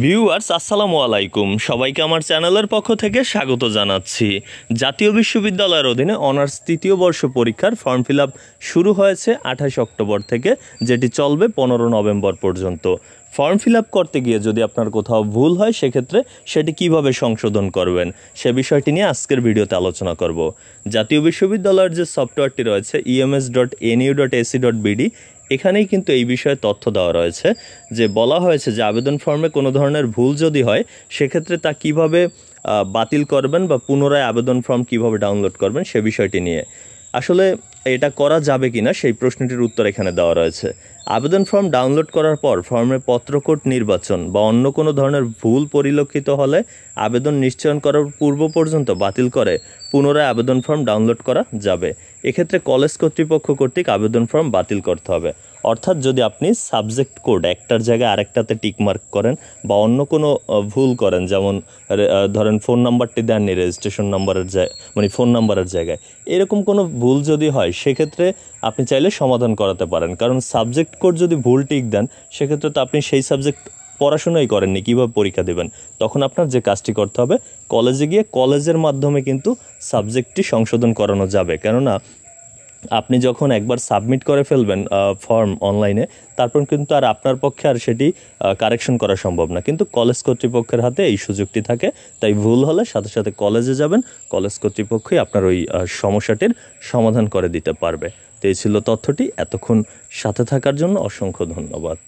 Viewers আসসালামু আলাইকুম, সবাইকে আমার চ্যানেলের পক্ষ থেকে স্বাগত জানাচ্ছি। জাতীয় বিশ্ববিদ্যালয়ের অধীনে অনার্স তৃতীয় বর্ষ পরীক্ষার ফর্ম ফিল আপ শুরু হয়েছে 28 অক্টোবর থেকে, যেটি চলবে 15 নভেম্বর পর্যন্ত। ফর্ম ফিল আপ করতে গিয়ে যদি আপনার কোথাও ভুল হয় সেক্ষেত্রে সেটি কিভাবে সংশোধন করবেন সে বিষয়টি নিয়ে আজকের ভিডিওতে আলোচনা করব। জাতীয় বিশ্ববিদ্যালয়ের যে সফটওয়্যারটি রয়েছে ems.nu.ac.bd, এখানেই কিন্তু এই বিষয়ে তথ্য দেওয়া রয়েছে, যে বলা হয়েছে যে আবেদন ফর্মে কোনো ধরনের ভুল যদি হয় সেক্ষেত্রে তা কিভাবে বাতিল করবেন বা পুনরায় আবেদন ফর্ম কিভাবে ডাউনলোড করবেন সে বিষয়টি নিয়ে। আসলে এটা করা যাবে কিনা সেই প্রশ্নটির উত্তর এখানে দেওয়া রয়েছে। আবেদন ফর্ম ডাউনলোড করার পর ফর্মে পত্রকোড নির্বাচন বা অন্য কোনো ধরনের ভুল পরিলক্ষিত হলে আবেদন নিশ্চয়ন করার পূর্ব পর্যন্ত বাতিল করে পুনরায় আবেদন ফর্ম ডাউনলোড করা যাবে। এক্ষেত্রে কলেজ কর্তৃপক্ষ কর্তৃক আবেদন ফর্ম বাতিল করতে হবে। অর্থাৎ যদি আপনি সাবজেক্ট কোড একটার জায়গায় আরেকটাতে টিকমার্ক করেন বা অন্য কোনো ভুল করেন, যেমন ধরেন ফোন নাম্বারটি দেননি রেজিস্ট্রেশন নাম্বারের মানে ফোন নাম্বারের জায়গায়, এরকম কোনো ভুল যদি হয় সেক্ষেত্রে আপনি চাইলে সমাধান করাতে পারেন। কারণ সাবজেক্ট কোড যদি ভুল টিক দেন সেক্ষেত্রে তো আপনি সেই সাবজেক্ট পড়াশোনাই করেননি, কীভাবে পরীক্ষা দেবেন। তখন আপনার যে কাজটি করতে হবে, কলেজে গিয়ে কলেজের মাধ্যমে কিন্তু সাবজেক্টটি সংশোধন করানো যাবে। কেননা আপনি যখন একবার সাবমিট করে ফেলবেন ফর্ম অনলাইনে, তারপর কিন্তু আর আপনার পক্ষে আর সেটি কারেকশন করা সম্ভব না, কিন্তু কলেজ কর্তৃপক্ষের হাতে এই সুযোগটি থাকে। তাই ভুল হলে সাথে সাথে কলেজে যাবেন, কলেজ কর্তৃপক্ষই আপনার ওই সমস্যাটির সমাধান করে দিতে পারবে। তো এই ছিল তথ্যটি। এতক্ষণ সাথে থাকার জন্য অসংখ্য ধন্যবাদ।